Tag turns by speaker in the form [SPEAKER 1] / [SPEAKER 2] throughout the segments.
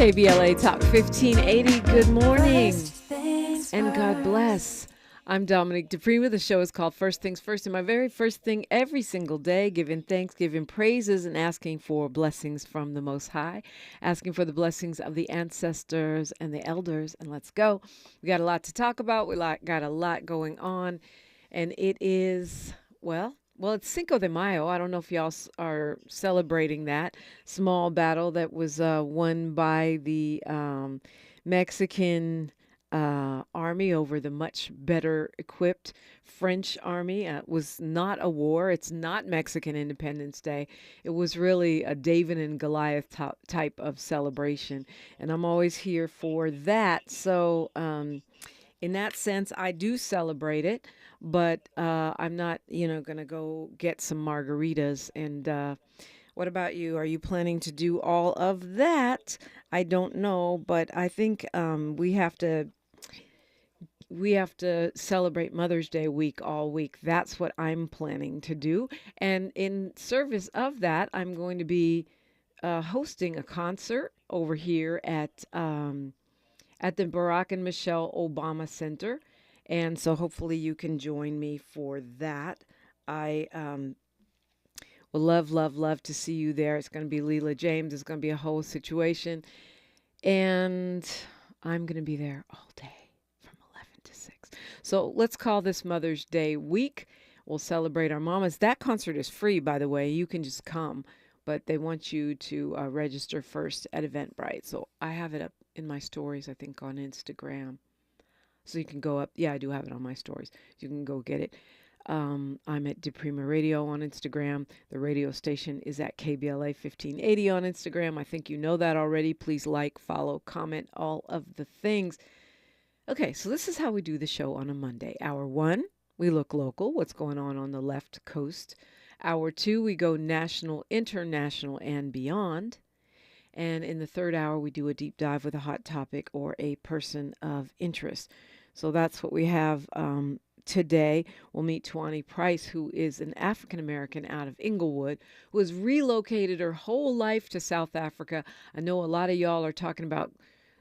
[SPEAKER 1] KBLA Talk 1580. Good morning and God bless. I'm Dominique DiPrima. The show is called First Things First. And my very first thing every single day, giving thanks, giving praises, and asking for blessings from the Most High, asking for the blessings of the ancestors and the elders. And let's go. We got a lot to talk about. Got a lot going on. And it is, it's Cinco de Mayo. I don't know if y'all are celebrating that small battle that was won by the Mexican army over the much better equipped French army. It was not a war. It's not Mexican Independence Day. It was really a David and Goliath type of celebration. And I'm always here for that. So in that sense, I do celebrate it. But I'm not, going to go get some margaritas. And what about you? Are you planning to do all of that? I don't know, but I think we have to celebrate Mother's Day week all week. That's what I'm planning to do. And in service of that, I'm going to be hosting a concert over here at the Barack and Michelle Obama Center. And so hopefully you can join me for that. I would love to see you there. It's going to be Leela James. It's going to be a whole situation. And I'm going to be there all day from 11 to 6. So let's call this Mother's Day week. We'll celebrate our mamas. That concert is free, by the way. You can just come. But they want you to register first at Eventbrite. So I have it up in my stories, I think, on Instagram. So you can go up. Yeah, I do have it on my stories. You can go get it. I'm at DiPrima Radio on Instagram. The radio station is at KBLA 1580 on Instagram. I think you know that already. Please like, follow, comment, all of the things. Okay, so this is how we do the show on a Monday. Hour 1, we look local, what's going on the left coast. Hour 2, we go national, international, and beyond. And in the third hour, we do a deep dive with a hot topic or a person of interest. So that's what we have today. We'll meet Tawani Price, who is an African-American out of Inglewood, who has relocated her whole life to South Africa. I know a lot of y'all are talking about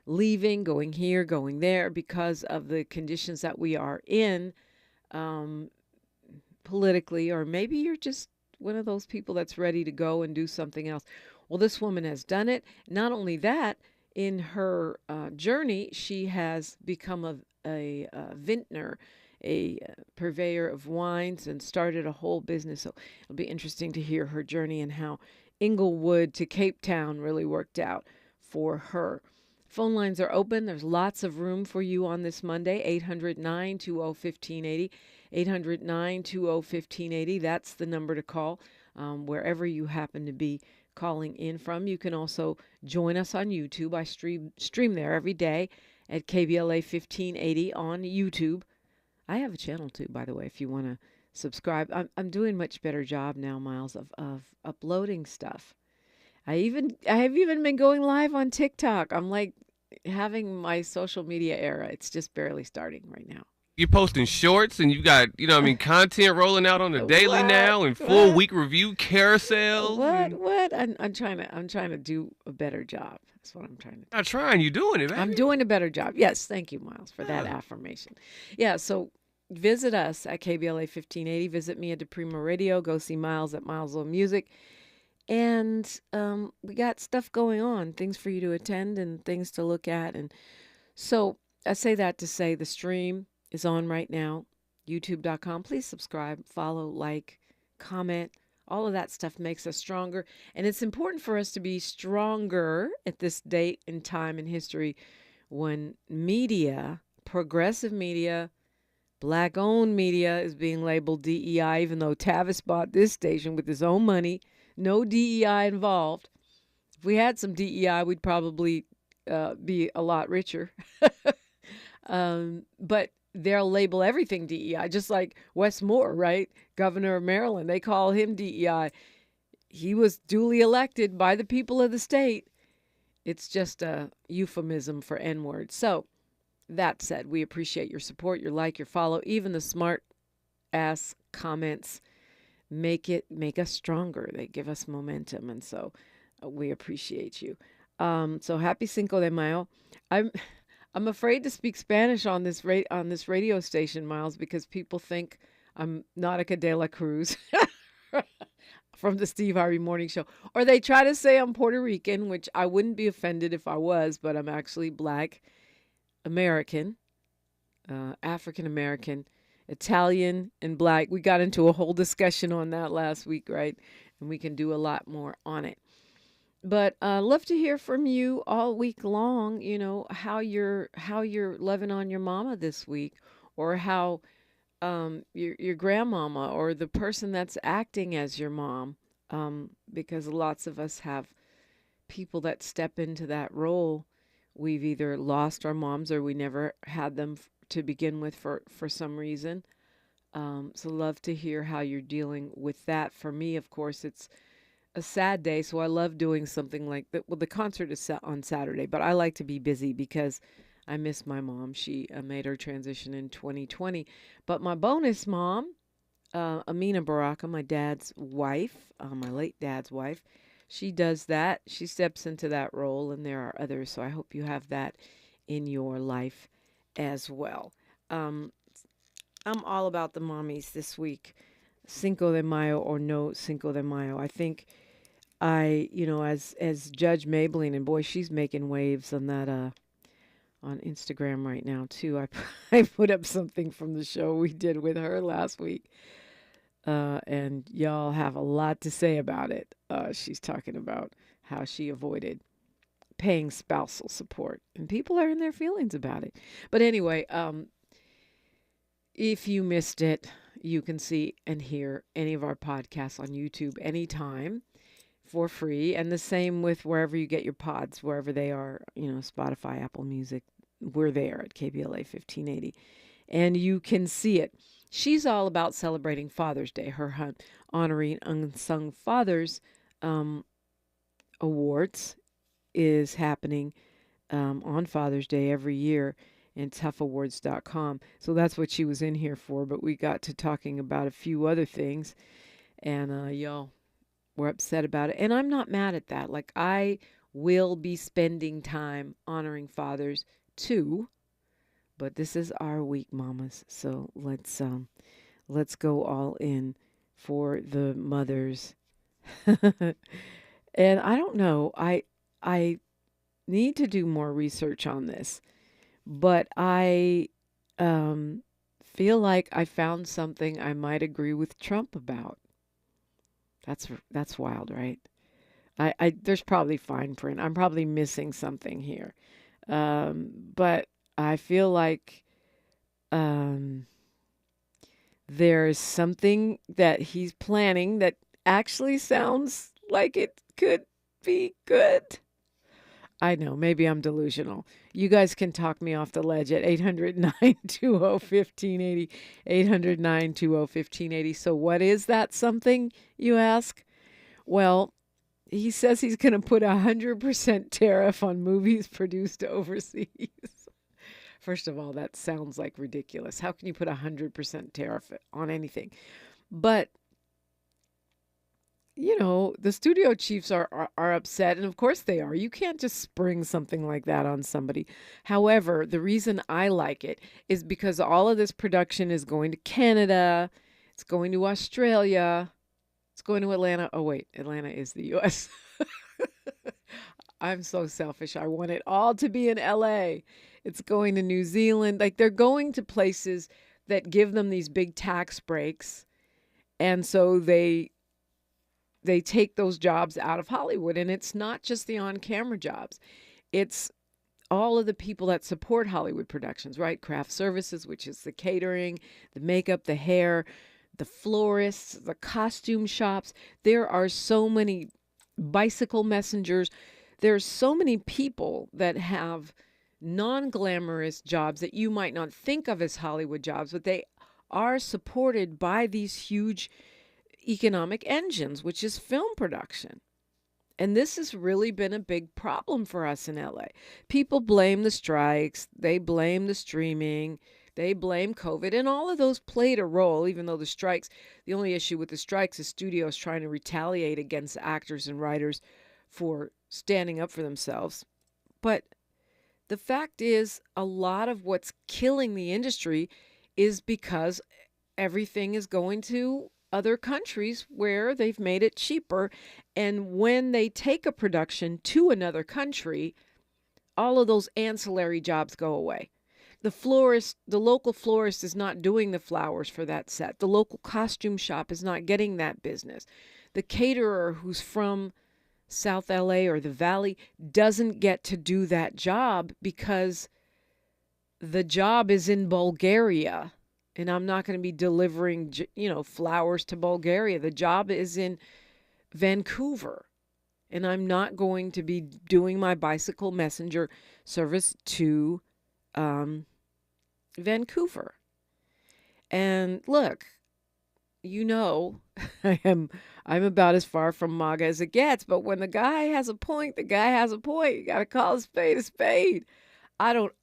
[SPEAKER 1] leaving, going here, going there, because of the conditions that we are in politically, or maybe you're just one of those people that's ready to go and do something else. Well, this woman has done it. Not only that, in her journey, she has become a vintner, a purveyor of wines, and started a whole business. So it'll be interesting to hear her journey and how Inglewood to Cape Town really worked out for her. Phone lines are open. There's lots of room for you on this Monday. 800-920-1580. 800-920-1580. That's the number to call wherever you happen to be calling in from. You can also join us on YouTube. I stream there every day at KBLA 1580 on YouTube. I have a channel too, by the way, if you want to subscribe. I'm doing much better job now, Miles, of uploading stuff. I have even been going live on TikTok. I'm like having my social media era. It's just barely starting right now.
[SPEAKER 2] You're posting shorts and you got, content rolling out on the daily now and full week review carousels.
[SPEAKER 1] What? I'm trying to do a better job. That's what I'm trying to do.
[SPEAKER 2] Not trying, you're doing it, man.
[SPEAKER 1] I'm doing a better job. Yes, thank you, Miles, for that affirmation. Yeah, so visit us at KBLA 1580. Visit me at DiPrima Radio. Go see Miles at Miles on Music. And we got stuff going on, things for you to attend and things to look at. And so I say that to say the stream is on right now, youtube.com. Please subscribe, follow, like, comment. All of that stuff makes us stronger. And it's important for us to be stronger at this date and time in history when media, progressive media, black-owned media is being labeled DEI, even though Tavis bought this station with his own money. No DEI involved. If we had some DEI, we'd probably be a lot richer. But they'll label everything DEI, just like Wes Moore, right? Governor of Maryland. They call him DEI. He was duly elected by the people of the state. It's just a euphemism for N-word. So that said, we appreciate your support, your like, your follow, even the smart ass comments make us stronger. They give us momentum. And so we appreciate you. So happy Cinco de Mayo. I'm I'm afraid to speak Spanish on on this radio station, Miles, because people think I'm Nautica de la Cruz from the Steve Harvey Morning Show, or they try to say I'm Puerto Rican, which I wouldn't be offended if I was, but I'm actually Black American, African American, Italian, and Black. We got into a whole discussion on that last week, right? And we can do a lot more on it. But love to hear from you all week long. You know how you're loving on your mama this week, or how your grandmama or the person that's acting as your mom, because lots of us have people that step into that role. We've either lost our moms or we never had them to begin with for some reason. So love to hear how you're dealing with that. For me, of course, it's a sad day, so I love doing something like that. Well, the concert is set on Saturday, but I like to be busy because I miss my mom. She made her transition in 2020. But my bonus mom, Amina Baraka, my dad's wife, my late dad's wife, she does that. She steps into that role, and there are others. So I hope you have that in your life as well. Um, I'm all about the mommies this week. Cinco de Mayo or no Cinco de Mayo. I think as Judge Maybelline, and boy, she's making waves on that on Instagram right now too. I put up something from the show we did with her last week, and y'all have a lot to say about it. She's talking about how she avoided paying spousal support, and people are in their feelings about it. But anyway, if you missed it, you can see and hear any of our podcasts on YouTube anytime for free. And the same with wherever you get your pods, wherever they are, Spotify, Apple Music. We're there at KBLA 1580. And you can see it. She's all about celebrating Father's Day. Her honoring unsung fathers awards is happening on Father's Day every year and toughawards.com. So that's what she was in here for. But we got to talking about a few other things, and y'all were upset about it. And I'm not mad at that. Like, I will be spending time honoring fathers too. But this is our week, mamas. So let's go all in for the mothers. And I don't know. I need to do more research on this. But I feel like I found something I might agree with Trump about. That's wild, right? There's probably fine print. I'm probably missing something here. But I feel like there's something that he's planning that actually sounds like it could be good. I know, maybe I'm delusional. You guys can talk me off the ledge at 800-920-1580, 800-920-1580. So what is that something, you ask? Well, he says he's going to put 100% tariff on movies produced overseas. First of all, that sounds like ridiculous. How can you put 100% tariff on anything? But the studio chiefs are upset, and of course they are. You can't just spring something like that on somebody. However, the reason I like it is because all of this production is going to Canada, it's going to Australia, it's going to Atlanta. Oh, wait, Atlanta is the U.S. I'm so selfish. I want it all to be in L.A. It's going to New Zealand. Like, they're going to places that give them these big tax breaks, and so they take those jobs out of Hollywood. And it's not just the on-camera jobs. It's all of the people that support Hollywood productions, right? Craft services, which is the catering, the makeup, the hair, the florists, the costume shops. There are so many bicycle messengers. There's so many people that have non-glamorous jobs that you might not think of as Hollywood jobs, but they are supported by these huge economic engines, which is film production. And this has really been a big problem for us in LA. People blame the strikes, they blame the streaming, they blame COVID, and all of those played a role, even though the only issue with the strikes is studios trying to retaliate against actors and writers for standing up for themselves. But the fact is, a lot of what's killing the industry is because everything is going to other countries where they've made it cheaper. And when they take a production to another country, all of those ancillary jobs go away. The local florist is not doing the flowers for that set. The local costume shop is not getting that business. The caterer who's from South LA or the Valley doesn't get to do that job because the job is in Bulgaria. And I'm not going to be delivering, flowers to Bulgaria. The job is in Vancouver. And I'm not going to be doing my bicycle messenger service to Vancouver. And look, I'm about as far from MAGA as it gets. But when the guy has a point, the guy has a point. You got to call a spade a spade. I don't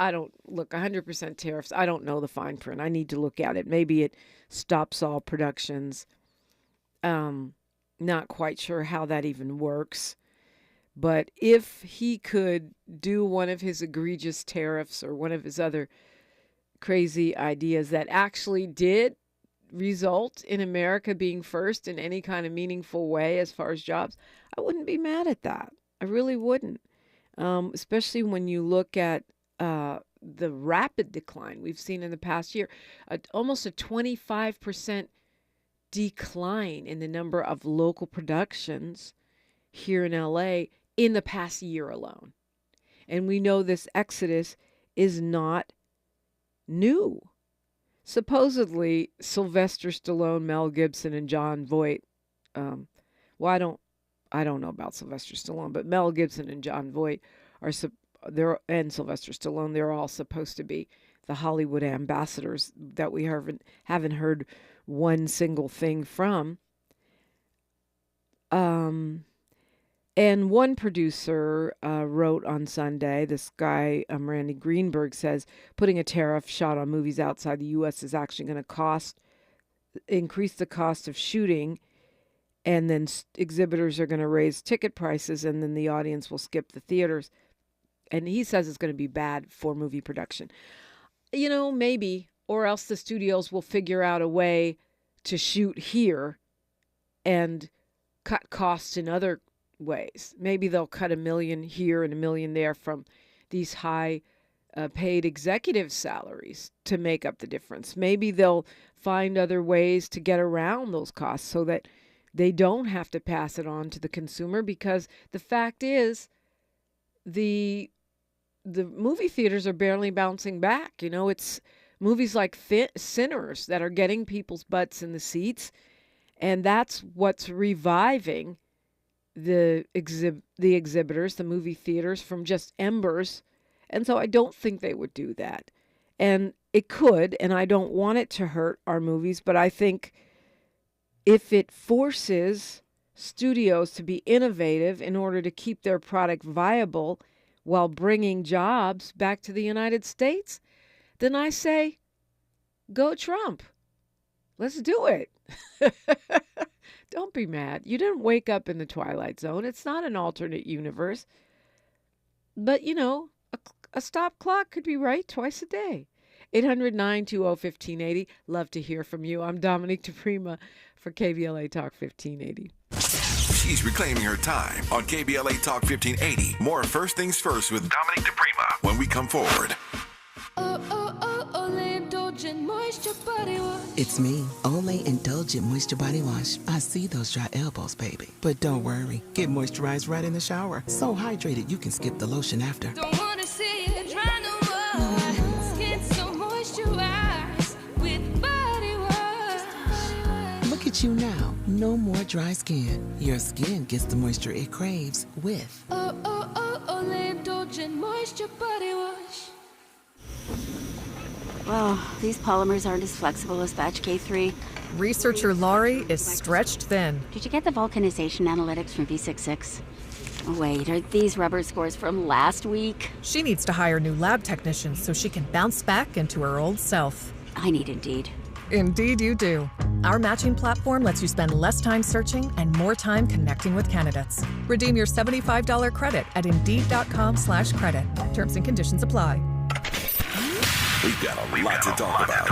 [SPEAKER 1] look 100% tariffs. I don't know the fine print. I need to look at it. Maybe it stops all productions. Not quite sure how that even works. But if he could do one of his egregious tariffs or one of his other crazy ideas that actually did result in America being first in any kind of meaningful way as far as jobs, I wouldn't be mad at that. I really wouldn't. Especially when you look at the rapid decline we've seen in the past year, almost a 25% decline in the number of local productions here in LA in the past year alone. And we know this exodus is not new. Supposedly, Sylvester Stallone, Mel Gibson, and Jon Voight, I don't know about Sylvester Stallone, but Mel Gibson and Jon Voight and Sylvester Stallone, they're all supposed to be the Hollywood ambassadors that we haven't heard one single thing from. And one producer wrote on Sunday, this guy, Randy Greenberg, says putting a tariff shot on movies outside the U.S. is actually going to increase the cost of shooting, and then exhibitors are going to raise ticket prices, and then the audience will skip the theaters. And he says it's going to be bad for movie production. Maybe, or else the studios will figure out a way to shoot here and cut costs in other ways. Maybe they'll cut $1 million here and $1 million there from these high paid executive salaries to make up the difference. Maybe they'll find other ways to get around those costs so that they don't have to pass it on to the consumer, because the fact is the movie theaters are barely bouncing back. It's movies like Sinners that are getting people's butts in the seats, and that's what's reviving the exhibitors, the movie theaters, from just embers. And so I don't think they would do that. And it could, and I don't want it to hurt our movies, but I think if it forces studios to be innovative in order to keep their product viable while bringing jobs back to the United States, then I say, go Trump. Let's do it. Don't be mad. You didn't wake up in the Twilight Zone. It's not an alternate universe. But, a stop clock could be right twice a day. 800-920-1580. Love to hear from you. I'm Dominique DiPrima for KBLA Talk 1580.
[SPEAKER 3] She's reclaiming her time on KBLA Talk 1580. More First Things First with Dominique DiPrima when we come forward.
[SPEAKER 4] It's me, Olay Indulgent Moisture Body Wash. I see those dry elbows, baby. But don't worry, get moisturized right in the shower. So hydrated you can skip the lotion after.
[SPEAKER 5] Don't wanna see it dry no more. Skin so moisturized with body wash.
[SPEAKER 4] Look at you now, no more dry skin. Your skin gets the moisture it craves with
[SPEAKER 5] Olay Indulgent Moisture Body Wash.
[SPEAKER 6] Well, these polymers aren't as flexible as batch K3.
[SPEAKER 7] Researcher Laurie is stretched thin.
[SPEAKER 6] Did you get the vulcanization analytics from V66? Oh, wait, are these rubber scores from last week?
[SPEAKER 7] She needs to hire new lab technicians so she can bounce back into her old self.
[SPEAKER 6] I need Indeed.
[SPEAKER 7] Indeed you do. Our matching platform lets you spend less time searching and more time connecting with candidates. Redeem your $75 credit at Indeed.com/credit. Terms and conditions apply.
[SPEAKER 3] We've got a lot to talk about.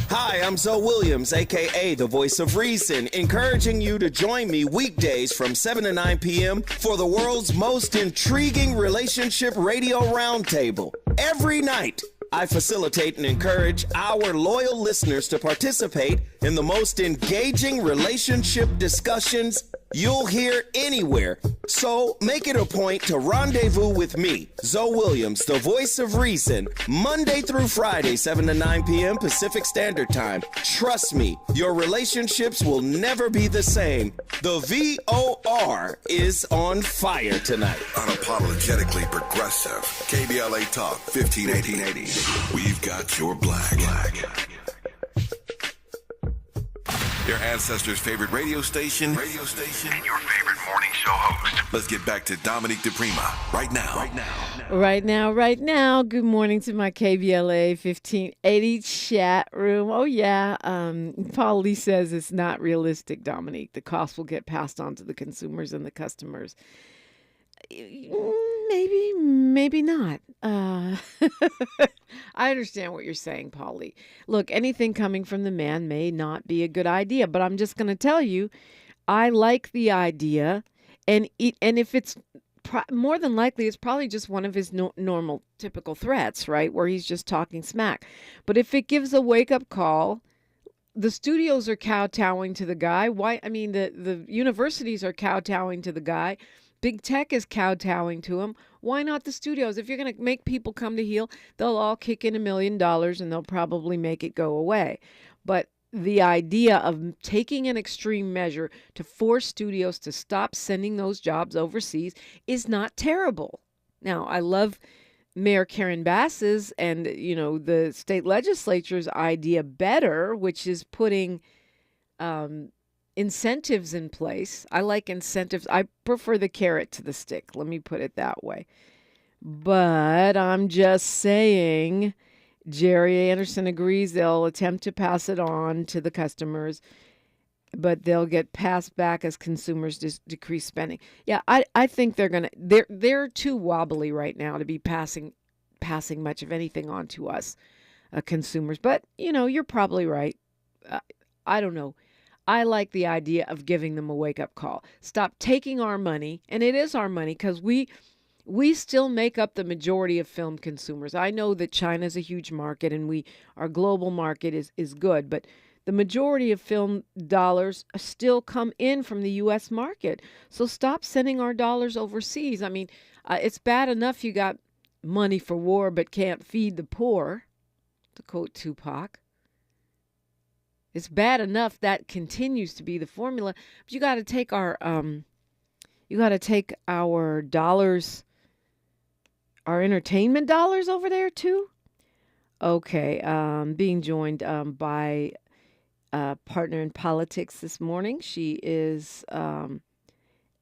[SPEAKER 8] Hi, I'm Zoe Williams, a.k.a. the Voice of Reason, encouraging you to join me weekdays from 7 to 9 p.m. for the world's most intriguing relationship radio roundtable. Every night, I facilitate and encourage our loyal listeners to participate in the most engaging relationship discussions you'll hear anywhere. So make it a point to rendezvous with me, Zoe Williams, the Voice of Reason, Monday through Friday, 7 to 9 p.m. Pacific Standard Time. Trust me, your relationships will never be the same. The VOR is on fire tonight.
[SPEAKER 3] Unapologetically progressive. KBLA Talk 1580. We've got your black. Your ancestors' favorite radio station, and your favorite morning show host. Let's get back to Dominique DiPrima right now.
[SPEAKER 1] Right now. Good morning to my KBLA 1580 chat room. Oh, yeah. Paul Lee says it's not realistic, Dominique. The cost will get passed on to the consumers and the customers. Maybe not. I understand what you're saying, Paulie. Look, anything coming from the man may not be a good idea, but I'm just going to tell you, I like the idea, and if it's more than likely, it's probably just one of his normal, typical threats, right, where he's just talking smack. But if it gives a wake-up call, the studios are kowtowing to the guy. The universities are kowtowing to the guy. Big tech is kowtowing to him. Why not the studios? If you're going to make people come to heel, they'll all kick in $1 million and they'll probably make it go away. But the idea of taking an extreme measure to force studios to stop sending those jobs overseas is not terrible. Now, I love Mayor Karen Bass's and, the state legislature's idea better, which is putting incentives in place. I like incentives. I prefer the carrot to the stick. Let me put it that way. But I'm just saying, Jerry Anderson agrees they'll attempt to pass it on to the customers, but they'll get passed back as consumers decrease spending. Yeah, I think they're too wobbly right now to be passing much of anything on to us, consumers. But, you're probably right. I don't know. I like the idea of giving them a wake-up call. Stop taking our money, and it is our money because we still make up the majority of film consumers. I know that China's a huge market and our global market is good, but the majority of film dollars still come in from the U.S. market. So stop sending our dollars overseas. I mean, it's bad enough you got money for war but can't feed the poor, to quote Tupac. It's bad enough that continues to be the formula, but you got to take our dollars, our entertainment dollars over there too. Okay, being joined by a partner in politics this morning. She is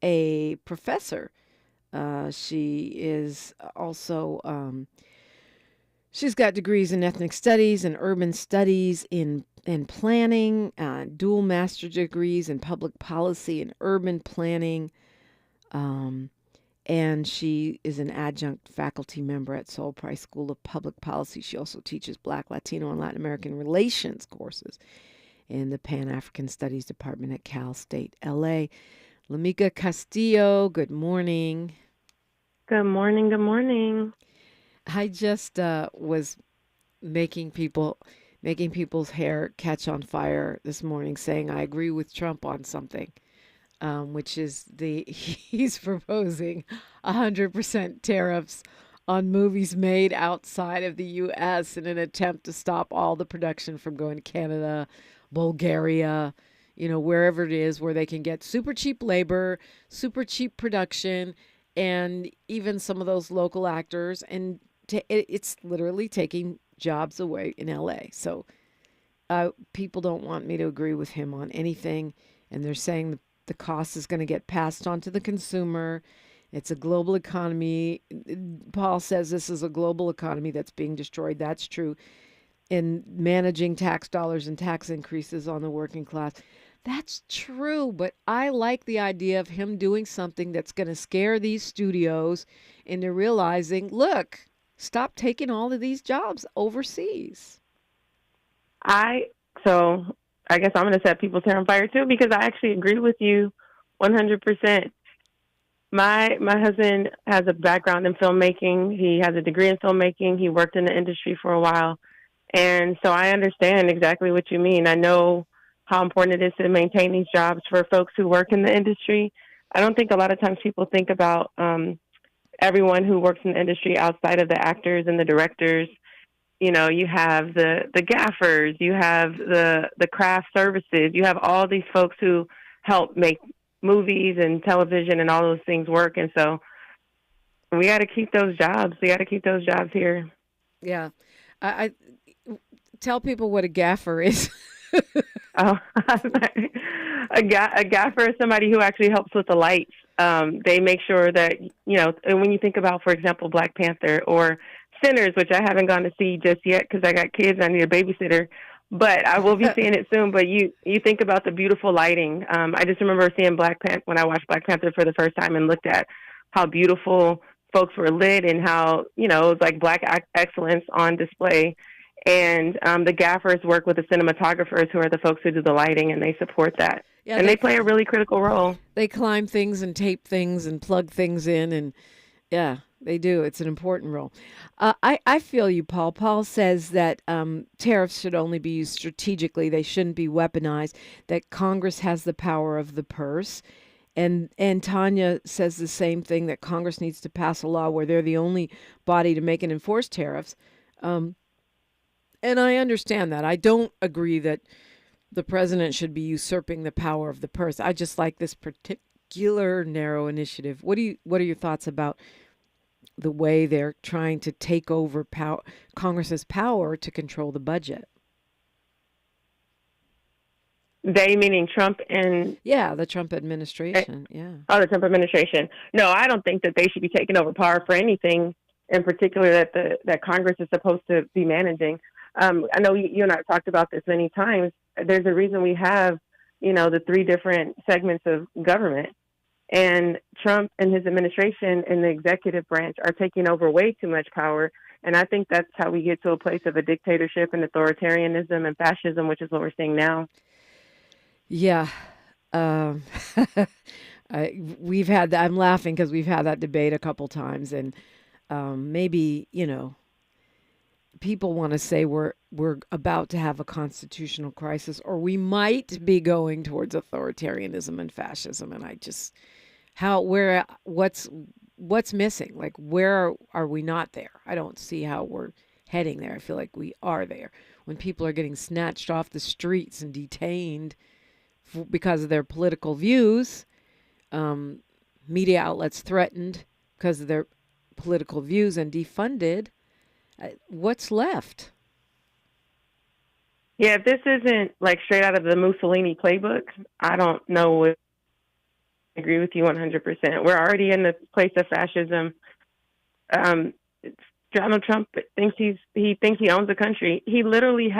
[SPEAKER 1] a professor. She is also she's got degrees in ethnic studies and urban studies in planning, dual master degrees in public policy and urban planning, and she is an adjunct faculty member at Sol Price School of Public Policy. She also teaches Black, Latino, and Latin American relations courses in the Pan-African Studies Department at Cal State LA. LaMikia Castillo, good morning.
[SPEAKER 9] Good morning. Good morning.
[SPEAKER 1] I just was making people's hair catch on fire this morning, saying I agree with Trump on something, which is he's proposing 100% tariffs on movies made outside of the U.S. in an attempt to stop all the production from going to Canada, Bulgaria, wherever it is where they can get super cheap labor, super cheap production, and even some of those local actors. And it's literally taking jobs away in L.A. So people don't want me to agree with him on anything. And they're saying the cost is going to get passed on to the consumer. It's a global economy. Paul says this is a global economy that's being destroyed. That's true. in managing tax dollars and tax increases on the working class. That's true, but I like the idea of him doing something that's going to scare these studios into realizing, look, stop taking all of these jobs overseas.
[SPEAKER 9] So I guess I'm going to set people's hair on fire too, because I actually agree with you 100%. My husband has a background in filmmaking. He has a degree in filmmaking. He worked in the industry for a while. And so I understand exactly what you mean. I know how important it is to maintain these jobs for folks who work in the industry. I don't think a lot of times people think about everyone who works in the industry outside of the actors and the directors. You know, you have the gaffers, you have the craft services, you have all these folks who help make movies and television and all those things work. And so we got to keep those jobs. We got to keep those jobs here.
[SPEAKER 1] Yeah. I tell people what a gaffer is.
[SPEAKER 9] Oh, a gaffer is somebody who actually helps with the lights. They make sure that, you know, when you think about, for example, Black Panther or Sinners, which I haven't gone to see just yet because I got kids, I need a babysitter, but I will be seeing it soon. But you think about the beautiful lighting. I just remember seeing when I watched Black Panther for the first time and looked at how beautiful folks were lit and how, you know, it was like Black excellence on display. And the gaffers work with the cinematographers, who are the folks who do the lighting, and they support that. Yeah, and they play a really critical role.
[SPEAKER 1] They climb things and tape things and plug things in, and yeah, they do. It's an important role. I feel you, Paul. Paul says that tariffs should only be used strategically. They shouldn't be weaponized, that Congress has the power of the purse. And Tanya says the same thing, that Congress needs to pass a law where they're the only body to make and enforce tariffs. And I understand that. I don't agree that the president should be usurping the power of the purse. I just like this particular narrow initiative. What are your thoughts about the way they're trying to take over Congress's power to control the budget?
[SPEAKER 9] They meaning Trump and...
[SPEAKER 1] Yeah, the Trump administration, yeah.
[SPEAKER 9] Oh, the Trump administration. No, I don't think that they should be taking over power for anything in particular that Congress is supposed to be managing. I know you and I have talked about this many times. There's a reason we have, you know, the three different segments of government. And Trump and his administration and the executive branch are taking over way too much power. And I think that's how we get to a place of a dictatorship and authoritarianism and fascism, which is what we're seeing now.
[SPEAKER 1] Yeah. We've had that. I'm laughing because we've had that debate a couple times. And maybe, you know, people want to say we're about to have a constitutional crisis, or we might be going towards authoritarianism and fascism. And I just, what's missing? Like, where are we not there? I don't see how we're heading there. I feel like we are there. When people are getting snatched off the streets and detained because of their political views, media outlets threatened because of their political views and defunded, what's left?
[SPEAKER 9] Yeah, if this isn't like straight out of the Mussolini playbook, I don't know. I agree with you 100%. We're already in the place of fascism. Donald Trump thinks he thinks he owns the country. He literally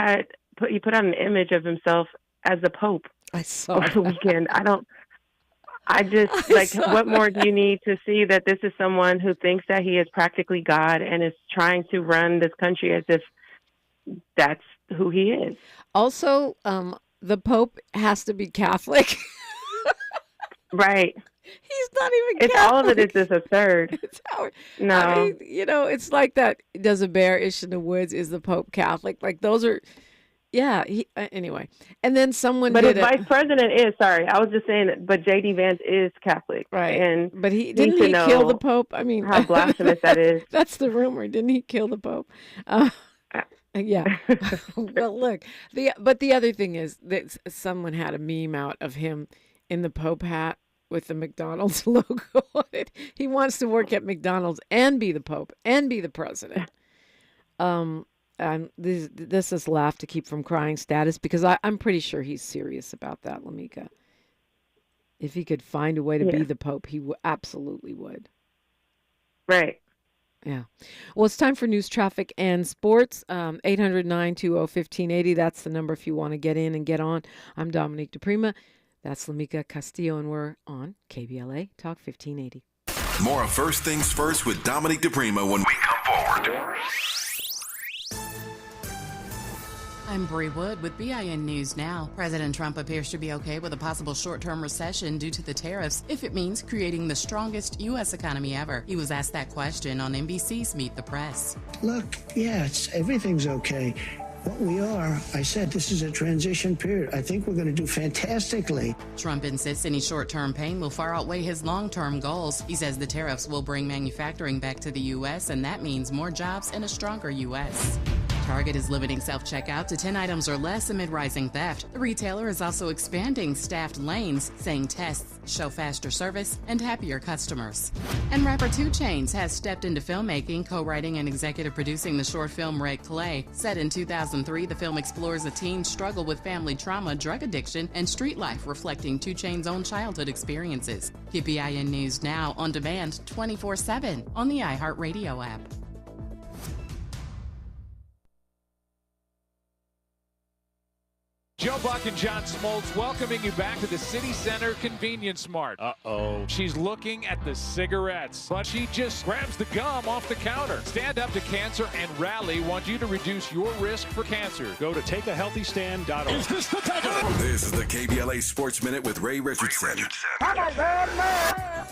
[SPEAKER 9] put out an image of himself as the Pope.
[SPEAKER 1] I saw
[SPEAKER 9] over the weekend. What more do you need to see that this is someone who thinks that he is practically God and is trying to run this country as if that's who he is?
[SPEAKER 1] Also, the Pope has to be Catholic.
[SPEAKER 9] Right.
[SPEAKER 1] He's not even Catholic.
[SPEAKER 9] All of it is just absurd. No.
[SPEAKER 1] I mean, you know, it's like that. Does a bear ish in the woods? Is the Pope Catholic? Like, those are... Yeah. Anyway, and then someone.
[SPEAKER 9] But his vice president is. Sorry, I was just saying that. But J.D. Vance is Catholic,
[SPEAKER 1] right? But he kill the Pope. I mean,
[SPEAKER 9] how blasphemous that is.
[SPEAKER 1] That's the rumor. Didn't he kill the Pope? Yeah. Well, look. The other thing is that someone had a meme out of him in the Pope hat with the McDonald's logo on it. He wants to work at McDonald's and be the Pope and be the president. This is laugh to keep from crying status, because I'm pretty sure he's serious about that, LaMikia. If he could find a way to be the Pope, he absolutely would.
[SPEAKER 9] Right.
[SPEAKER 1] Yeah. Well, it's time for news, traffic, and sports. 800-920-1580. That's the number if you want to get in and get on. I'm Dominique DiPrima. That's LaMikia Castillo, and we're on KBLA Talk 1580.
[SPEAKER 3] More of First Things First with Dominique DiPrima when we come forward.
[SPEAKER 10] I'm Bree Wood with BIN News Now. President Trump appears to be okay with a possible short-term recession due to the tariffs if it means creating the strongest U.S. economy ever. He was asked that question on NBC's Meet the Press.
[SPEAKER 11] Look, everything's okay. What we are, I said, this is a transition period. I think we're going to do fantastically.
[SPEAKER 10] Trump insists any short-term pain will far outweigh his long-term goals. He says the tariffs will bring manufacturing back to the U.S., and that means more jobs and a stronger U.S. Target is limiting self-checkout to 10 items or less amid rising theft. The retailer is also expanding staffed lanes, saying tests show faster service and happier customers. And rapper 2 Chainz has stepped into filmmaking, co-writing and executive producing the short film Red Clay. Set in 2003, the film explores a teen's struggle with family trauma, drug addiction, and street life, reflecting 2 Chainz' own childhood experiences. Keep BIN News Now on demand 24/7 on the iHeartRadio app.
[SPEAKER 12] Joe Buck and John Smoltz welcoming you back to the City Center Convenience Mart. Uh-oh. She's looking at the cigarettes, but she just grabs the gum off the counter. Stand Up to Cancer and Rally want you to reduce your risk for cancer. Go to takeahealthystand.org. Is this the takeover?
[SPEAKER 3] This is the KBLA Sports Minute with Ray Richardson.
[SPEAKER 13] I'm a bad man.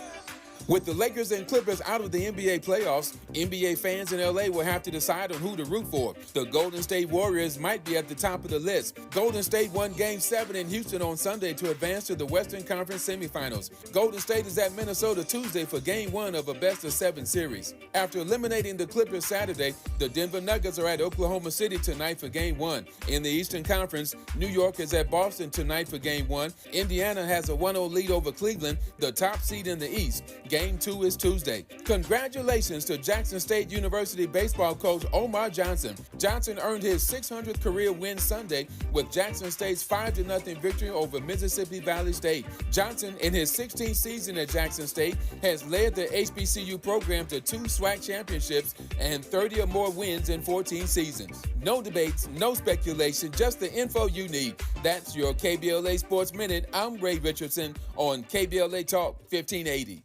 [SPEAKER 13] With the Lakers and Clippers out of the NBA playoffs, NBA fans in LA will have to decide on who to root for. The Golden State Warriors might be at the top of the list. Golden State won Game 7 in Houston on Sunday to advance to the Western Conference semifinals. Golden State is at Minnesota Tuesday for Game 1 of a best-of-7 series. After eliminating the Clippers Saturday, the Denver Nuggets are at Oklahoma City tonight for Game 1. In the Eastern Conference, New York is at Boston tonight for Game 1. Indiana has a 1-0 lead over Cleveland, the top seed in the East. Game 2 is Tuesday. Congratulations to Jackson State University baseball coach Omar Johnson. Johnson earned his 600th career win Sunday with Jackson State's 5-0 victory over Mississippi Valley State. Johnson, in his 16th season at Jackson State, has led the HBCU program to 2 SWAC championships and 30 or more wins in 14 seasons. No debates, no speculation, just the info you need. That's your KBLA Sports Minute. I'm Ray Richardson on KBLA Talk 1580.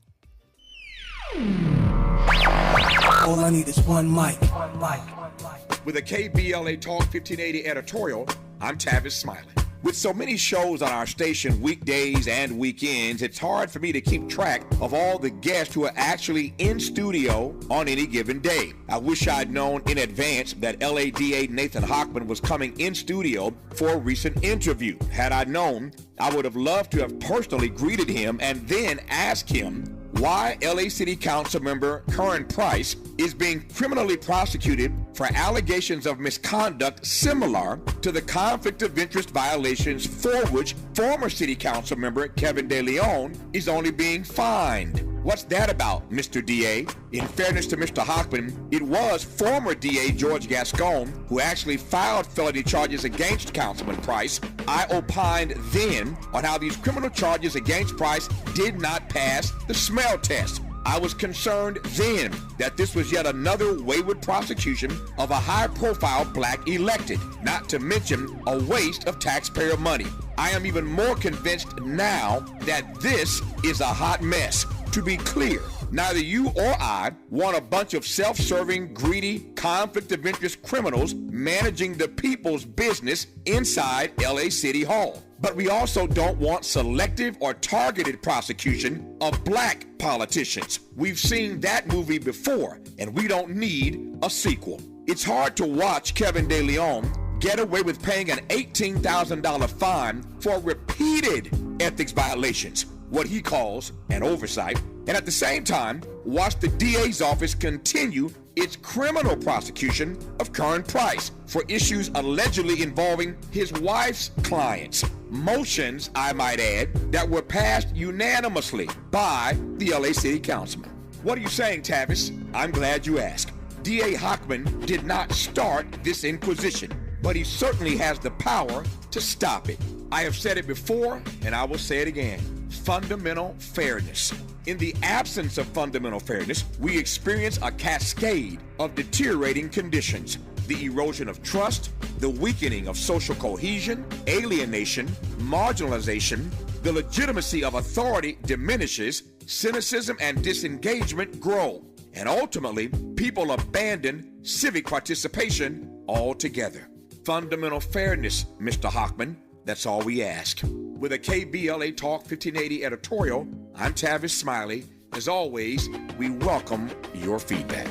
[SPEAKER 14] All I need is one mic.
[SPEAKER 15] With a KBLA Talk 1580 editorial, I'm Tavis Smiley. With so many shows on our station weekdays and weekends, it's hard for me to keep track of all the guests who are actually in studio on any given day. I wish I'd known in advance that LADA Nathan Hochman was coming in studio for a recent interview. Had I known, I would have loved to have personally greeted him and then asked him why LA City Council member Curran Price is being criminally prosecuted for allegations of misconduct similar to the conflict of interest violations for which former City Council member Kevin De Leon is only being fined. What's that about, Mr. DA? In fairness to Mr. Hochman, it was former DA George Gascon who actually filed felony charges against Councilman Price. I opined then on how these criminal charges against Price did not pass the smell test. I was concerned then that this was yet another wayward prosecution of a high-profile black elected, not to mention a waste of taxpayer money. I am even more convinced now that this is a hot mess. To be clear, neither you or I want a bunch of self-serving, greedy, conflict of interest criminals managing the people's business inside LA City Hall. But we also don't want selective or targeted prosecution of black politicians. We've seen that movie before, and we don't need a sequel. It's hard to watch Kevin De Leon get away with paying an $18,000 fine for repeated ethics violations, what he calls an oversight, and at the same time, watch the DA's office continue its criminal prosecution of Curran Price for issues allegedly involving his wife's clients. Motions, I might add, that were passed unanimously by the LA City Councilman. What are you saying, Tavis? I'm glad you asked. DA Hochman did not start this inquisition, but he certainly has the power to stop it. I have said it before, and I will say it again. fundamental fairness. In the absence of fundamental fairness, we experience a cascade of deteriorating conditions. The erosion of trust, the weakening of social cohesion, alienation, marginalization, the legitimacy of authority diminishes, cynicism and disengagement grow, and ultimately, people abandon civic participation altogether. Fundamental fairness, Mr. Hochman, that's all we ask. With a KBLA Talk 1580 editorial, I'm Tavis Smiley. As always, we welcome your feedback.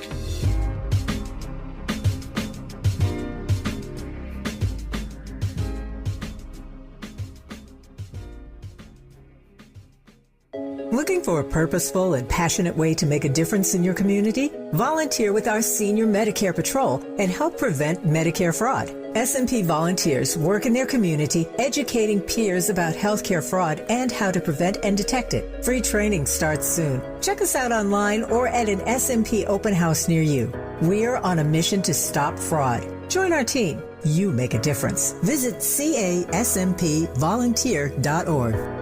[SPEAKER 16] Looking for a purposeful and passionate way to make a difference in your community? Volunteer with our Senior Medicare Patrol and help prevent Medicare fraud. S&P volunteers work in their community educating peers about healthcare fraud and how to prevent and detect it. Free training starts soon. Check us out online or at an S&P open house near you. We're on a mission to stop fraud. Join our team. You make a difference. Visit casmpvolunteer.org.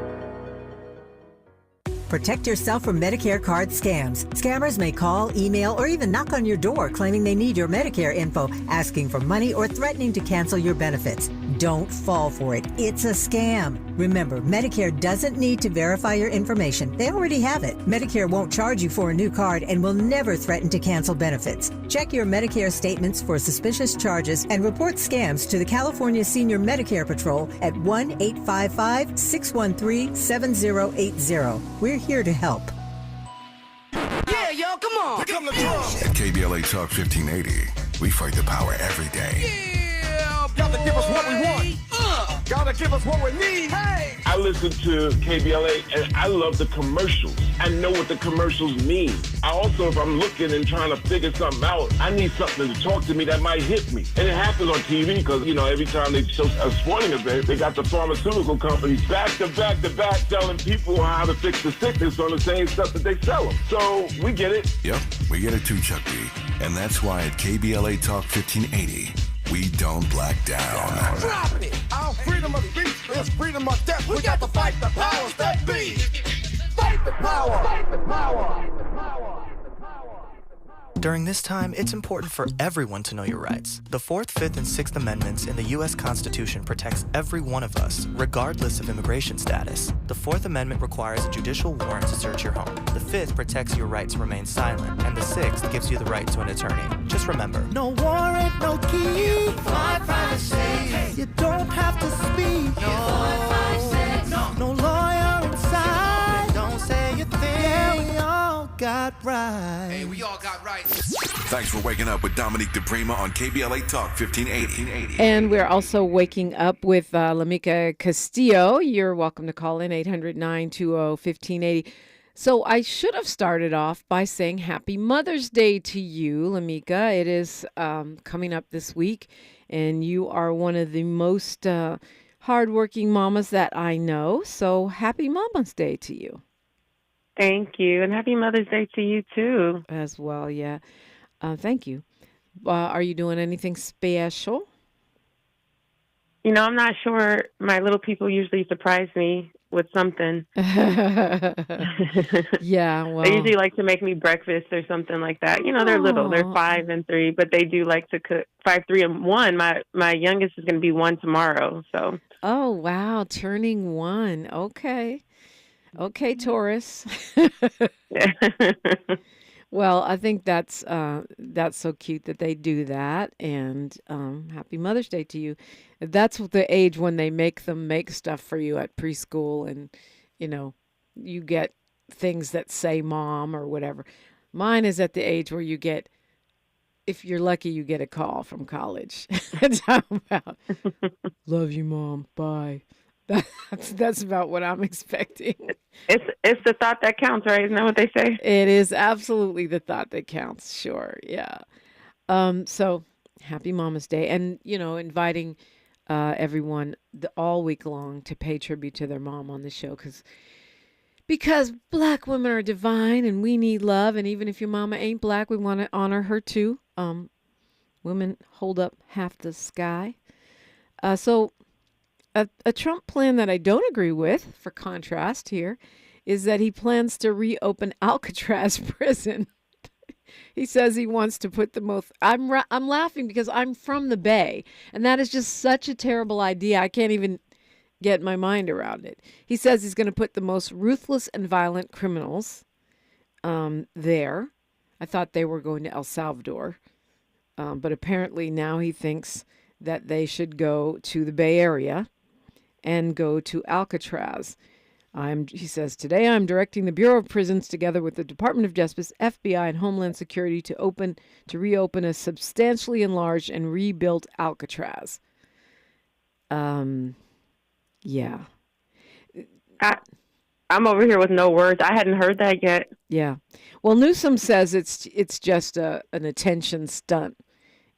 [SPEAKER 16] Protect yourself from Medicare card scams. Scammers may call, email, or even knock on your door claiming they need your Medicare info, asking for money or threatening to cancel your benefits. Don't fall for it. It's a scam. Remember, Medicare doesn't need to verify your information. They already have it. Medicare won't charge you for a new card and will never threaten to cancel benefits. Check your Medicare statements for suspicious charges and report scams to the California Senior Medicare Patrol at 1-855-613-7080. We're here to help.
[SPEAKER 14] Yeah, yo, come on. Here come the drums.
[SPEAKER 3] At KBLA Talk 1580, we fight the power every day.
[SPEAKER 14] Yeah, gotta give us what we want. Gotta give us what we need. Hey.
[SPEAKER 17] I listen to KBLA and I love the commercials. I know what the commercials mean. I also, if I'm looking and trying to figure something out, I need something to talk to me that might hit me. And it happens on TV because, you know, every time they show a sporting event, they got the pharmaceutical companies back to back telling people how to fix the sickness on the same stuff that they sell them. So we get it.
[SPEAKER 3] Yep, we get it too, Chuck D. And that's why at KBLA Talk 1580, we don't black down.
[SPEAKER 14] Dropping it. Our freedom of speech is freedom of death. We got to fight the powers that be. Fight the power. Fight the power.
[SPEAKER 18] During this time, it's important for everyone to know your rights. The 4th, 5th, and 6th Amendments in the U.S. Constitution protects every one of us, regardless of immigration status. The 4th Amendment requires a judicial warrant to search your home. The 5th protects your right to remain silent, and the 6th gives you the right to an attorney. Just remember,
[SPEAKER 19] no warrant, no key, my privacy. You don't have to speak. No lawyer inside. Don't say a thing. Yeah, we all got rights.
[SPEAKER 14] Hey, we all got rights.
[SPEAKER 3] Thanks for waking up with Dominique DiPrima on KBLA Talk 1580.
[SPEAKER 1] And we're also waking up with LaMikia Castillo. You're welcome to call in 800-920-1580. So I should have started off by saying Happy Mother's Day to you, LaMikia. It is coming up this week, and you are one of the most hardworking mamas that I know. So happy Mama's Day to you.
[SPEAKER 9] Thank you. And happy Mother's Day to you, too.
[SPEAKER 1] As well, yeah. Thank you. Are you doing anything special?
[SPEAKER 9] You know, I'm not sure. My little people usually surprise me with something.
[SPEAKER 1] Yeah, well.
[SPEAKER 9] They usually like to make me breakfast or something like that. You know, they're little. They're 5 and 3, but they do like to cook. 5, 3, and 1. My youngest is going to be 1 tomorrow. So.
[SPEAKER 1] Oh, wow. Turning 1. Okay. Okay, Taurus. Well, I think that's so cute that they do that, and happy Mother's Day to you. That's the age when they make them make stuff for you at preschool, and you know, you get things that say mom or whatever. Mine is at the age where you get, if you're lucky, you get a call from college. Talking about, love you, Mom. Bye. That's about what I'm expecting.
[SPEAKER 9] It's the thought that counts, right? Isn't that what they say?
[SPEAKER 1] It is absolutely the thought that counts. Sure, yeah. So happy Mama's Day, and you know, inviting everyone all week long to pay tribute to their mom on the show, because Black women are divine and we need love, and even if your mama ain't Black, we want to honor her too. Women hold up half the sky. So A Trump plan that I don't agree with, for contrast here, is that he plans to reopen Alcatraz prison. He says he wants to put the most. I'm laughing because I'm from the Bay, and that is just such a terrible idea. I can't even get my mind around it. He says he's going to put the most ruthless and violent criminals there. I thought they were going to El Salvador, but apparently now he thinks that they should go to the Bay Area and go to Alcatraz. He says, today I'm directing the Bureau of Prisons together with the Department of Justice, FBI, and Homeland Security to reopen a substantially enlarged and rebuilt Alcatraz. Yeah.
[SPEAKER 9] I'm over here with no words. I hadn't heard that yet.
[SPEAKER 1] Yeah. Well, Newsom says it's just an attention stunt.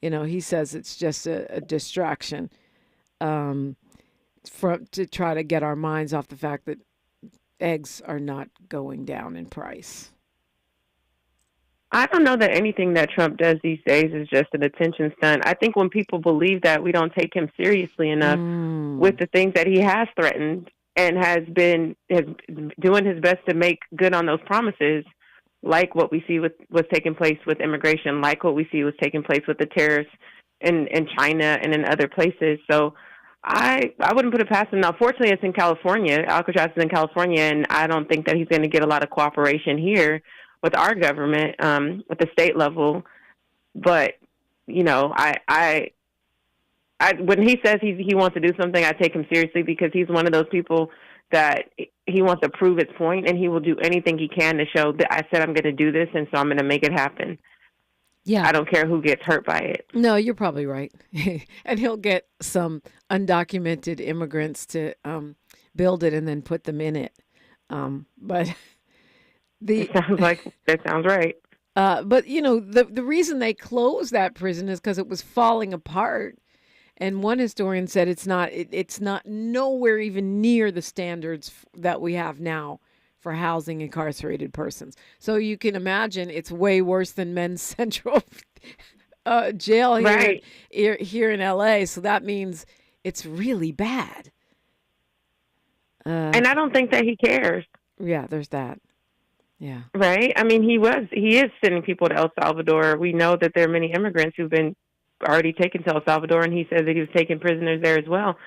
[SPEAKER 1] He says it's just a distraction to try to get our minds off the fact that eggs are not going down in price.
[SPEAKER 9] I don't know that anything that Trump does these days is just an attention stunt. I think when people believe that, we don't take him seriously enough with the things that he has threatened and has doing his best to make good on those promises, like what we see was taking place with immigration, like what we see was taking place with the tariffs in China and in other places. So I wouldn't put it past him. Now, fortunately, it's in California. Alcatraz is in California, and I don't think that he's going to get a lot of cooperation here with our government, at the state level. But, I when he says he wants to do something, I take him seriously because he's one of those people that he wants to prove his point, and he will do anything he can to show that I said I'm going to do this, and so I'm going to make it happen.
[SPEAKER 1] Yeah.
[SPEAKER 9] I don't care who gets hurt by it.
[SPEAKER 1] No, you're probably right. And he'll get some undocumented immigrants to build it and then put them in it. But
[SPEAKER 9] that sounds right.
[SPEAKER 1] But the reason they closed that prison is because it was falling apart. And one historian said it's not nowhere even near the standards that we have now for housing incarcerated persons. So you can imagine it's way worse than Men's Central jail here in LA. So that means it's really bad.
[SPEAKER 9] And I don't think that he cares.
[SPEAKER 1] Yeah, there's that. Yeah.
[SPEAKER 9] Right? I mean, he is sending people to El Salvador. We know that there are many immigrants who've been already taken to El Salvador, and he says that he was taking prisoners there as well.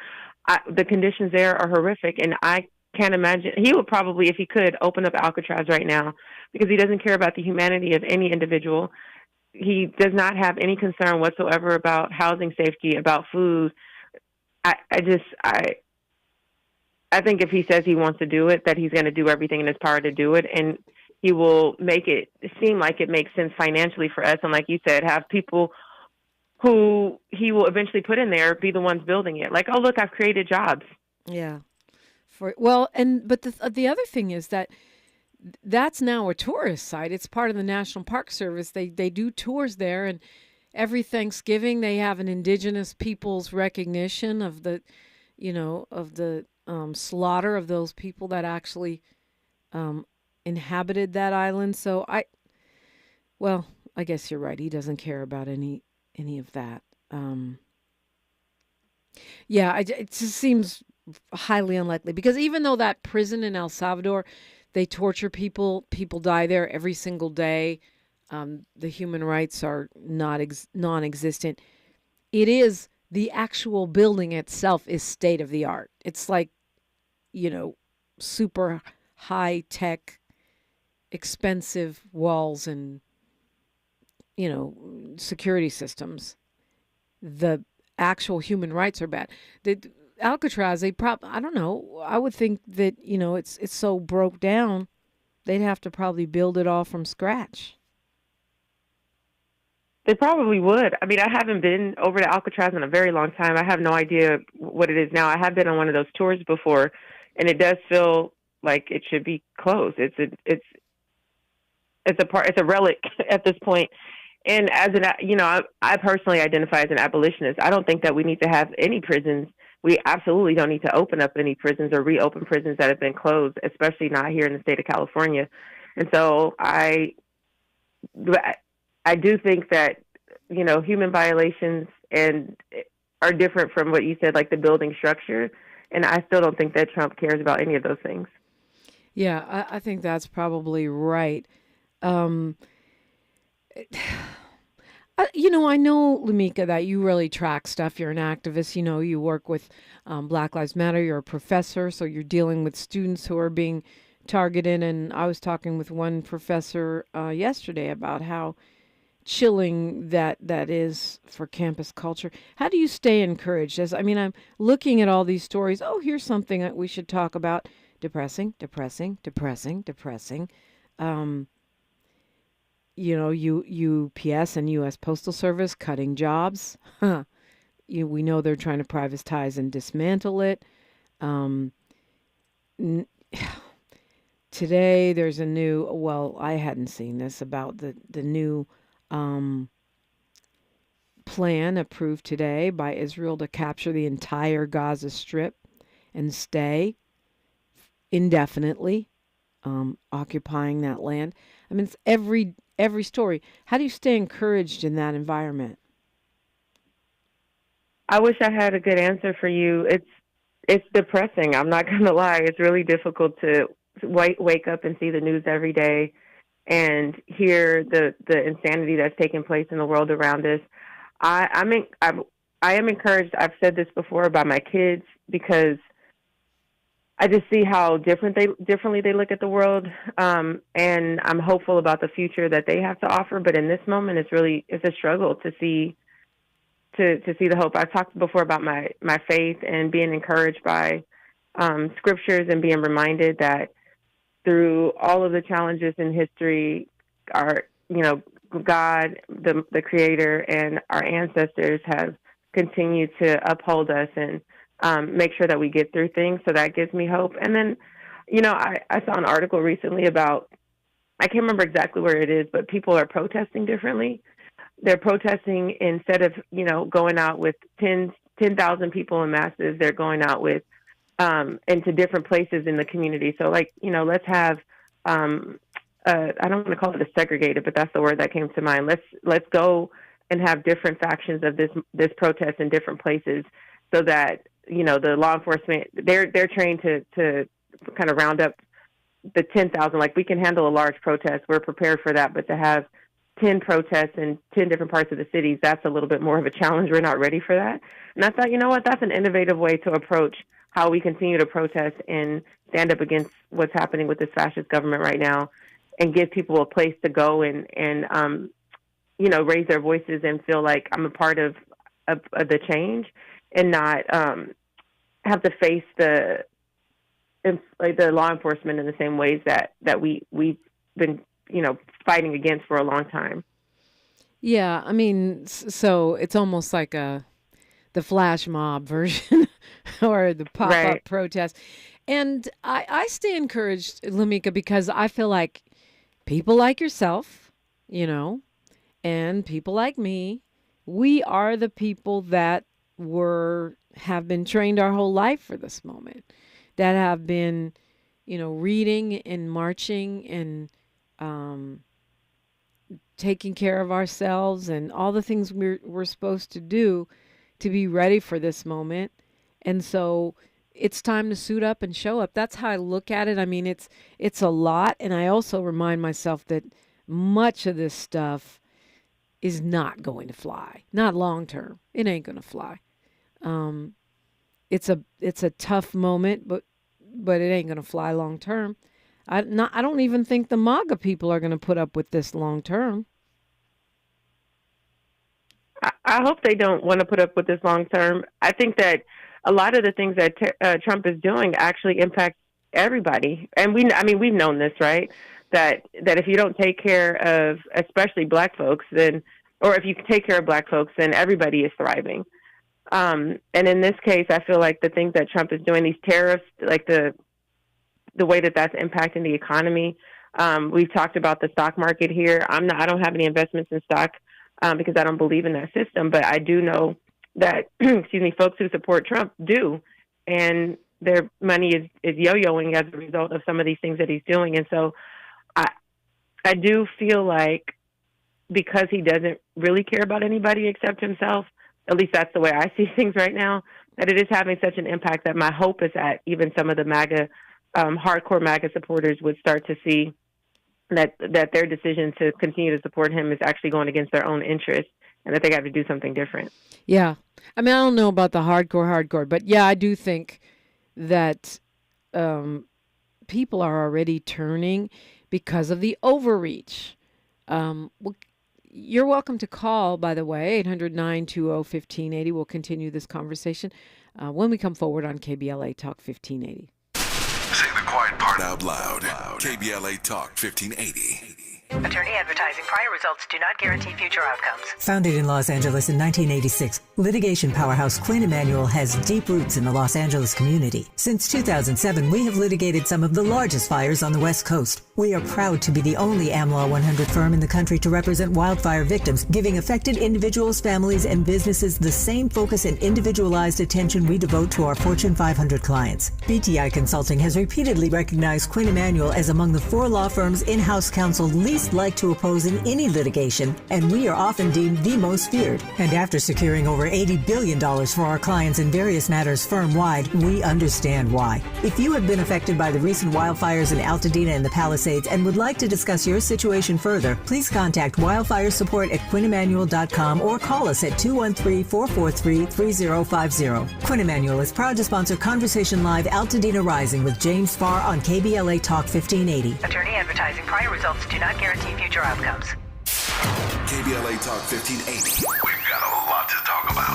[SPEAKER 9] The conditions there are horrific, and I can't imagine. He would probably, if he could, open up Alcatraz right now because he doesn't care about the humanity of any individual. He does not have any concern whatsoever about housing safety, about food. I think if he says he wants to do it, that he's going to do everything in his power to do it, and he will make it seem like it makes sense financially for us. And like you said, have people who he will eventually put in there be the ones building it. Like, oh, look, I've created jobs.
[SPEAKER 1] Yeah. But the other thing is that's now a tourist site. It's part of the National Park Service. They do tours there, and every Thanksgiving they have an indigenous people's recognition of the slaughter of those people that actually inhabited that island. So I guess you're right. He doesn't care about any of that. It just seems highly unlikely because even though that prison in El Salvador, they torture people die there every single day. The human rights are non-existent. It is the actual building itself is state of the art. It's like, super high tech, expensive walls and, security systems. The actual human rights are bad. Alcatraz, I don't know. I would think that, it's so broke down, they'd have to probably build it all from scratch.
[SPEAKER 9] They probably would. I mean, I haven't been over to Alcatraz in a very long time. I have no idea what it is now. I have been on one of those tours before, and it does feel like it should be closed. It's a relic at this point. And as I personally identify as an abolitionist. I don't think that we need to have any prisons. We absolutely don't need to open up any prisons or reopen prisons that have been closed, especially not here in the state of California. And so I do think that, human violations are different from what you said, like the building structure. And I still don't think that Trump cares about any of those things.
[SPEAKER 1] Yeah, I think that's probably right. Um, I know, LaMikia, that you really track stuff. You're an activist. You work with Black Lives Matter. You're a professor, so you're dealing with students who are being targeted. And I was talking with one professor yesterday about how chilling that is for campus culture. How do you stay encouraged? I'm looking at all these stories. Oh, here's something that we should talk about. Depressing, depressing, depressing, depressing. UPS and U.S. Postal Service cutting jobs. We know they're trying to privatize and dismantle it. Today, there's a new, well, I hadn't seen this, about the new plan approved today by Israel to capture the entire Gaza Strip and stay indefinitely, occupying that land. It's every story. How do you stay encouraged in that environment?
[SPEAKER 9] I wish I had a good answer for you. It's depressing. I'm not going to lie. It's really difficult to wake up and see the news every day and hear the insanity that's taking place in the world around us. I am encouraged. I've said this before about my kids, because I just see how differently they look at the world, and I'm hopeful about the future that they have to offer. But in this moment, it's a struggle to see the hope. I've talked before about my faith and being encouraged by scriptures and being reminded that through all of the challenges in history, God, the Creator, and our ancestors have continued to uphold us and make sure that we get through things. So that gives me hope. And then, I saw an article recently about, I can't remember exactly where it is, but people are protesting differently. They're protesting, instead of, going out with 10,000 people in masses, they're going out with into different places in the community. So let's have, I don't want to call it a segregated, but that's the word that came to mind. Let's go and have different factions of this protest in different places, so that, the law enforcement, they're trained to kind of round up the 10,000. Like, we can handle a large protest. We're prepared for that. But to have 10 protests in 10 different parts of the cities, that's a little bit more of a challenge. We're not ready for that. And I thought, that's an innovative way to approach how we continue to protest and stand up against what's happening with this fascist government right now, and give people a place to go and raise their voices and feel like I'm a part of the change, and not have to face the law enforcement in the same ways that we've been fighting against for a long time.
[SPEAKER 1] Yeah, so it's almost like the flash mob version or the pop-up protest. And I stay encouraged, LaMikia, because I feel like people like yourself, and people like me, we are the people that have been trained our whole life for this moment, that have been, reading and marching and taking care of ourselves and all the things we're supposed to do to be ready for this moment. And so it's time to suit up and show up. That's how I look at it. It's a lot. And I also remind myself that much of this stuff is not going to fly. Not long term. It ain't going to fly. It's a tough moment, but it ain't going to fly long term. I don't even think the MAGA people are going to put up with this long term.
[SPEAKER 9] I hope they don't want to put up with this long term. I think that a lot of the things that Trump is doing actually impact everybody, and we've known this, right? That if you don't take care of, especially Black folks, or if you take care of Black folks, then everybody is thriving. And in this case, I feel like the things that Trump is doing, these tariffs, like the way that's impacting the economy. We've talked about the stock market here. I don't have any investments in stock because I don't believe in that system, but I do know that, folks who support Trump do, and their money is yo-yoing as a result of some of these things that he's doing. And so I do feel like, because he doesn't really care about anybody except himself, at least that's the way I see things right now, that it is having such an impact that my hope is that even some of the MAGA, hardcore MAGA supporters would start to see that their decision to continue to support him is actually going against their own interests and that they got to do something different.
[SPEAKER 1] Yeah. I mean, I don't know about the hardcore, but yeah, I do think that people are already turning because of the overreach. Well, you're welcome to call, by the way, 800-920-1580. We'll continue this conversation when we come forward on KBLA Talk 1580.
[SPEAKER 3] Say the quiet part out loud. KBLA Talk 1580.
[SPEAKER 20] Attorney advertising. Prior results do not guarantee future outcomes.
[SPEAKER 16] Founded in Los Angeles in 1986, litigation powerhouse Quinn Emanuel has deep roots in the Los Angeles community. Since 2007, we have litigated some of the largest fires on the West Coast. We are proud to be the only AmLaw 100 firm in the country to represent wildfire victims, giving affected individuals, families, and businesses the same focus and individualized attention we devote to our Fortune 500 clients. BTI Consulting has repeatedly recognized Quinn Emanuel as among the 4 law firms in-house counsel least like to oppose in any litigation, and we are often deemed the most feared. And after securing over $80 billion for our clients in various matters firm-wide, we understand why. If you have been affected by the recent wildfires in Altadena and the Palisades and would like to discuss your situation further, please contact wildfire support at QuinnEmanuel.com or call us at 213-443-3050. Quinn Emanuel is proud to sponsor Conversation Live Altadena Rising with James Farr on KBLA Talk 1580.
[SPEAKER 20] Attorney advertising. Prior results do not guarantee future outcomes.
[SPEAKER 3] KBLA Talk 1580. We've got a lot to talk about.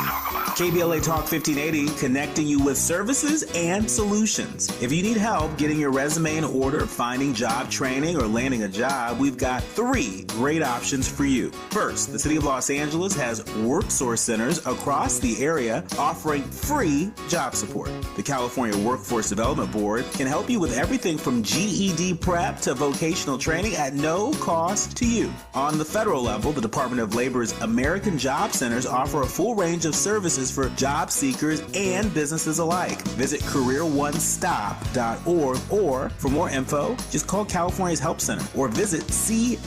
[SPEAKER 8] KBLA Talk 1580, connecting you with services and solutions. If you need help getting your resume in order, finding job training, or landing a job, we've got 3 great options for you. First, the City of Los Angeles has WorkSource centers across the area offering free job support. The California Workforce Development Board can help you with everything from GED prep to vocational training at no cost to you. On the federal level, the Department of Labor's American Job Centers offer a full range of services for job seekers and businesses alike. Visit careeronestop.org, or for more info, just call California's Help Center or visit cwdb.ca.gov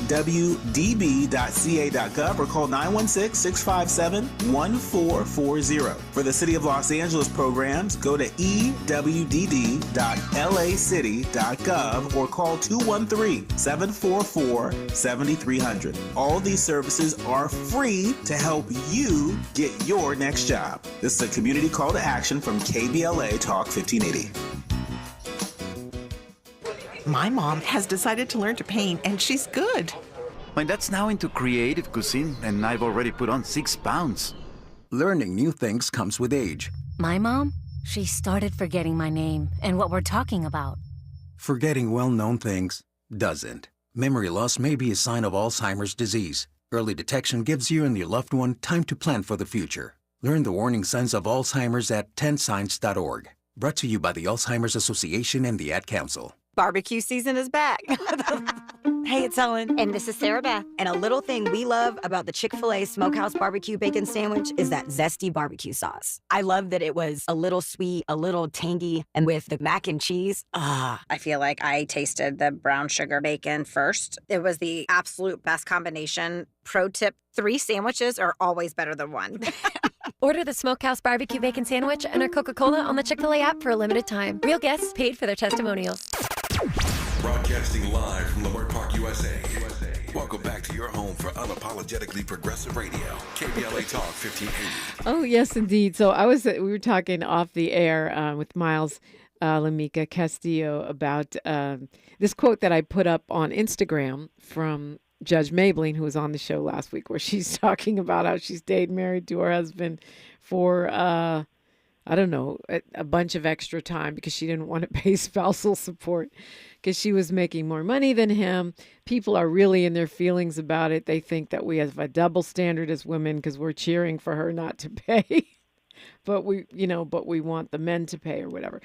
[SPEAKER 8] or call 916-657-1440. For the City of Los Angeles programs, go to ewd.lacity.gov or call 213-744-7300. All these services are free to help you get your next job. This is a community call to action from KBLA Talk 1580.
[SPEAKER 21] My mom has decided to learn to paint, and she's good.
[SPEAKER 22] My dad's now into creative cuisine, and I've already put on 6 pounds.
[SPEAKER 23] Learning new things comes with age.
[SPEAKER 24] My mom, she started forgetting my name and what we're talking about.
[SPEAKER 23] Forgetting well-known things doesn't. Memory loss may be a sign of Alzheimer's disease. Early detection gives you and your loved one time to plan for the future. Learn the warning signs of Alzheimer's at 10signs.org. Brought to you by the Alzheimer's Association and the Ad Council.
[SPEAKER 25] Barbecue season is back. Hey, it's Ellen.
[SPEAKER 6] And this is Sarah Beth.
[SPEAKER 25] And a little thing we love about the Chick-fil-A Smokehouse Barbecue Bacon Sandwich is that zesty barbecue sauce. I love that it was a little sweet, a little tangy, and with the mac and cheese,
[SPEAKER 26] I feel like I tasted the brown sugar bacon first. It was the absolute best combination. Pro tip, 3 sandwiches are always better than 1.
[SPEAKER 24] Order the Smokehouse Barbecue Bacon Sandwich and our Coca-Cola on the Chick-fil-A app for a limited time. Real guests paid for their testimonials.
[SPEAKER 3] Broadcasting live from Leimert Park, USA. Welcome back to your home for unapologetically progressive radio, KBLA Talk 1580.
[SPEAKER 1] Oh, yes, indeed. So we were talking off the air with Miles LaMikia Castillo about this quote that I put up on Instagram from Judge Maybelline, who was on the show last week, where she's talking about how she stayed married to her husband for, a bunch of extra time because she didn't want to pay spousal support because she was making more money than him. People are really in their feelings about it. They think that we have a double standard as women because we're cheering for her not to pay, but we want the men to pay or whatever.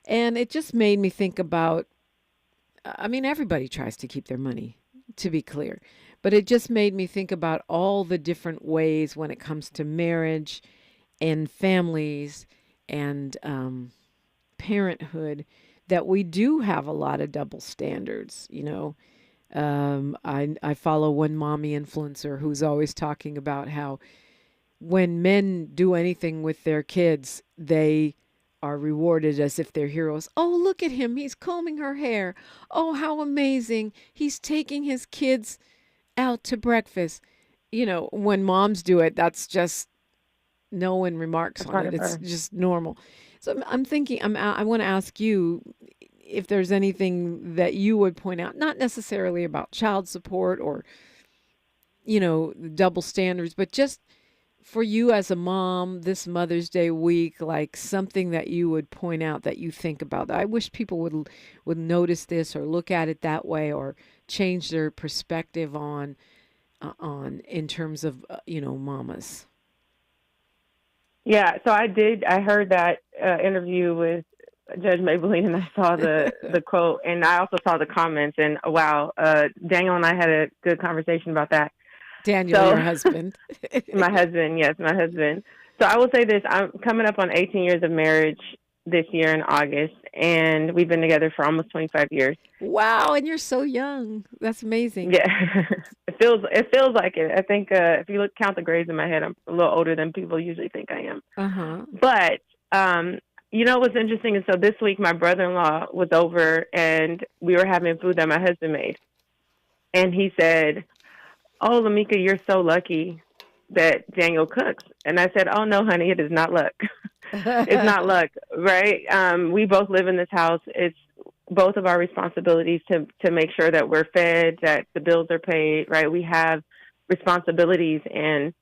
[SPEAKER 1] And it just made me think about, everybody tries to keep their money, to be clear, but it just made me think about all the different ways when it comes to marriage and families and parenthood that we do have a lot of double standards. I follow one mommy influencer who's always talking about how when men do anything with their kids, they are rewarded as if they're heroes. Oh, look at him. He's combing her hair. Oh, how amazing. He's taking his kids out to breakfast. You know, when moms do it, that's just, no one remarks on it. It's just normal. So I'm thinking, I want to ask you if there's anything that you would point out, not necessarily about child support or, you know, double standards, but just for you as a mom this Mother's Day week, like something that you would point out that you think about. I wish people would notice this or look at it that way or change their perspective on in terms of, you know, mamas.
[SPEAKER 9] Yeah, so I heard that interview with Judge Maybelline, and I saw the quote, and I also saw the comments, and wow, Daniel and I had a good conversation about that.
[SPEAKER 1] Daniel, your husband.
[SPEAKER 9] My husband, yes, my husband. So I will say this, I'm coming up on 18 years of marriage this year in August, and we've been together for almost 25 years.
[SPEAKER 1] Wow, and you're so young. That's amazing.
[SPEAKER 9] Yeah, it feels like it. I think if you count the grades in my head, I'm a little older than people usually think I am.
[SPEAKER 1] Uh-huh.
[SPEAKER 9] But you know what's interesting is, so this week my brother-in-law was over, and we were having food that my husband made, and he said, "Oh, LaMikia, you're so lucky that Daniel cooks." And I said, "Oh no, honey, it is not luck. It's not luck, right? We both live in this house. It's both of our responsibilities to make sure that we're fed, that the bills are paid, right? We have responsibilities, and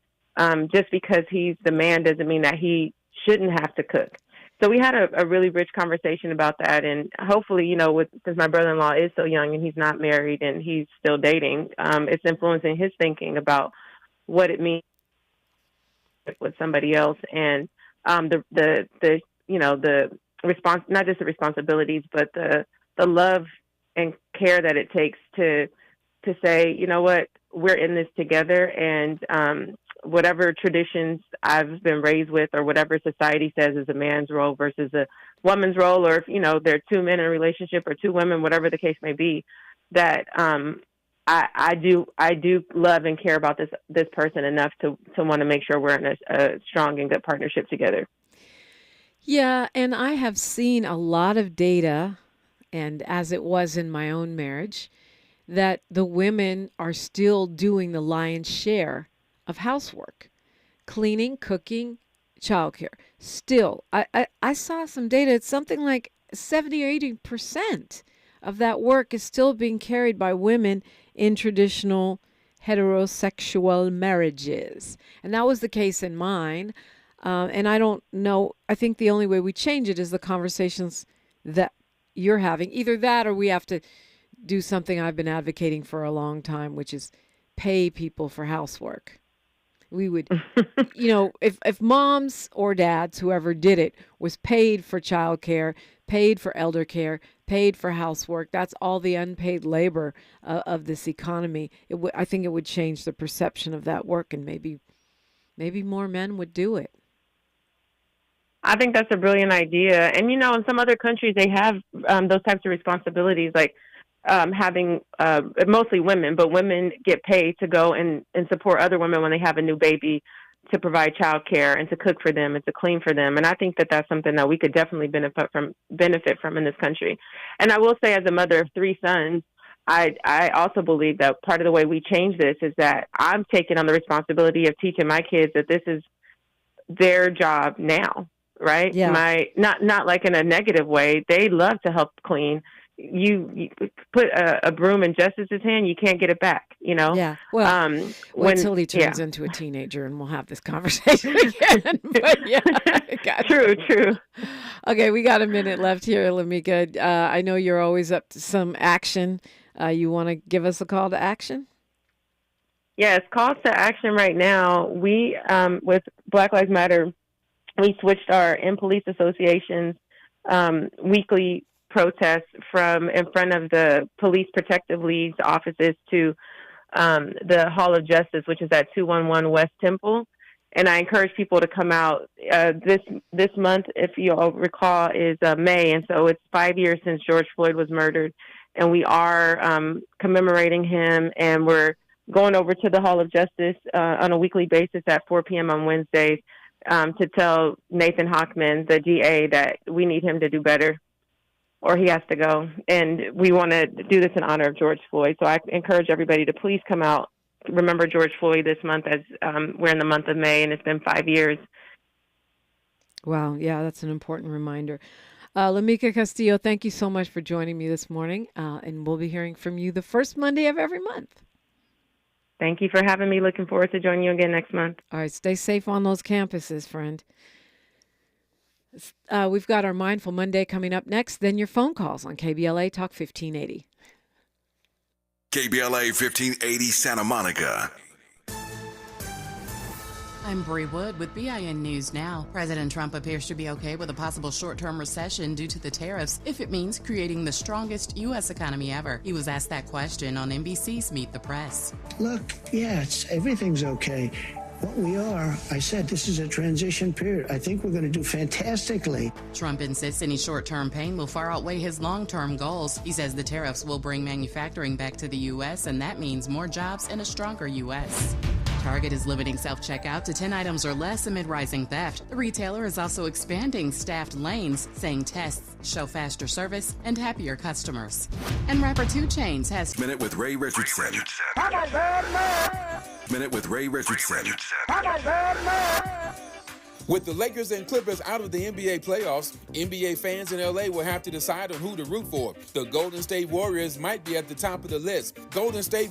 [SPEAKER 9] just because he's the man doesn't mean that he shouldn't have to cook." So we had a really rich conversation about that, and hopefully, you know, because my brother-in-law is so young and he's not married and he's still dating, it's influencing his thinking about what it means with somebody else, and the you know, the response, not just the responsibilities, but the love and care that it takes to say, you know what, we're in this together, and whatever traditions I've been raised with, or whatever society says is a man's role versus a woman's role, or if, you know, there are two men in a relationship or two women, whatever the case may be, that I do love and care about this person enough to want to make sure we're in a strong and good partnership together.
[SPEAKER 1] Yeah, and I have seen a lot of data, and as it was in my own marriage, that the women are still doing the lion's share of housework, cleaning, cooking, childcare. Still, I saw some data. It's something like 70 or 80% of that work is still being carried by women in traditional heterosexual marriages. And that was the case in mine. And I don't know, I think the only way we change it is the conversations that you're having. Either that, or we have to do something I've been advocating for a long time, which is pay people for housework. We would, you know, if moms or dads, whoever did it, was paid for childcare, paid for elder care, paid for housework, that's all the unpaid labor of this economy. I think it would change the perception of that work, and maybe more men would do it.
[SPEAKER 9] I think that's a brilliant idea. And, you know, in some other countries, they have those types of responsibilities, like having mostly women, but women get paid to go and support other women when they have a new baby, to provide childcare and to cook for them and to clean for them. And I think that that's something that we could definitely benefit from in this country. And I will say, as a mother of three sons, I also believe that part of the way we change this is that I'm taking on the responsibility of teaching my kids that this is their job now, right?
[SPEAKER 1] Yeah.
[SPEAKER 9] Not like in a negative way. They love to help clean. You put a broom in Justice's hand, you can't get it back, you know?
[SPEAKER 1] Yeah. Well, wait till he turns into a teenager and we'll have this conversation again. But yeah,
[SPEAKER 9] True.
[SPEAKER 1] Okay, we got a minute left here, LaMikia. I know you're always up to some action. You want to give us a call to action?
[SPEAKER 9] Yes, calls to action right now. We, with Black Lives Matter, we switched our in police association's weekly protests from in front of the Police Protective League's offices to the Hall of Justice, which is at 211 West Temple. And I encourage people to come out. This month, if you all recall, is May, and so it's 5 years since George Floyd was murdered. And we are commemorating him, and we're going over to the Hall of Justice on a weekly basis at 4 p.m. on Wednesdays to tell Nathan Hochman, the DA, that we need him to do better or he has to go. And we want to do this in honor of George Floyd. So I encourage everybody to please come out. Remember George Floyd this month, as we're in the month of May, and it's been 5 years.
[SPEAKER 1] Wow. Yeah, that's an important reminder. LaMikia Castillo, thank you so much for joining me this morning. And we'll be hearing from you the first Monday of every month.
[SPEAKER 9] Thank you for having me. Looking forward to joining you again next month.
[SPEAKER 1] All right. Stay safe on those campuses, friend. We've got our Mindful Monday coming up next. Then your phone calls on KBLA Talk 1580.
[SPEAKER 3] KBLA 1580 Santa Monica.
[SPEAKER 2] I'm Bree Wood with BIN News Now. President Trump appears to be okay with a possible short-term recession due to the tariffs if it means creating the strongest U.S. economy ever. He was asked that question on NBC's Meet the Press.
[SPEAKER 4] Look, yeah, everything's okay. What we are, I said, this is a transition period. I think we're going to do fantastically.
[SPEAKER 2] Trump insists any short-term pain will far outweigh his long-term goals. He says the tariffs will bring manufacturing back to the U.S., and that means more jobs and a stronger U.S. Target is limiting self-checkout to 10 items or less amid rising theft. The retailer is also expanding staffed lanes, saying tests show faster service and happier customers. And rapper 2 Chainz has
[SPEAKER 3] Minute with Ray Richardson.
[SPEAKER 14] I'm a bad man.
[SPEAKER 3] Minute with Ray Richardson.
[SPEAKER 14] I'm a bad man.
[SPEAKER 13] With the Lakers and Clippers out of the NBA playoffs, NBA fans in LA will have to decide on who to root for. The Golden State Warriors might be at the top of the list. Golden State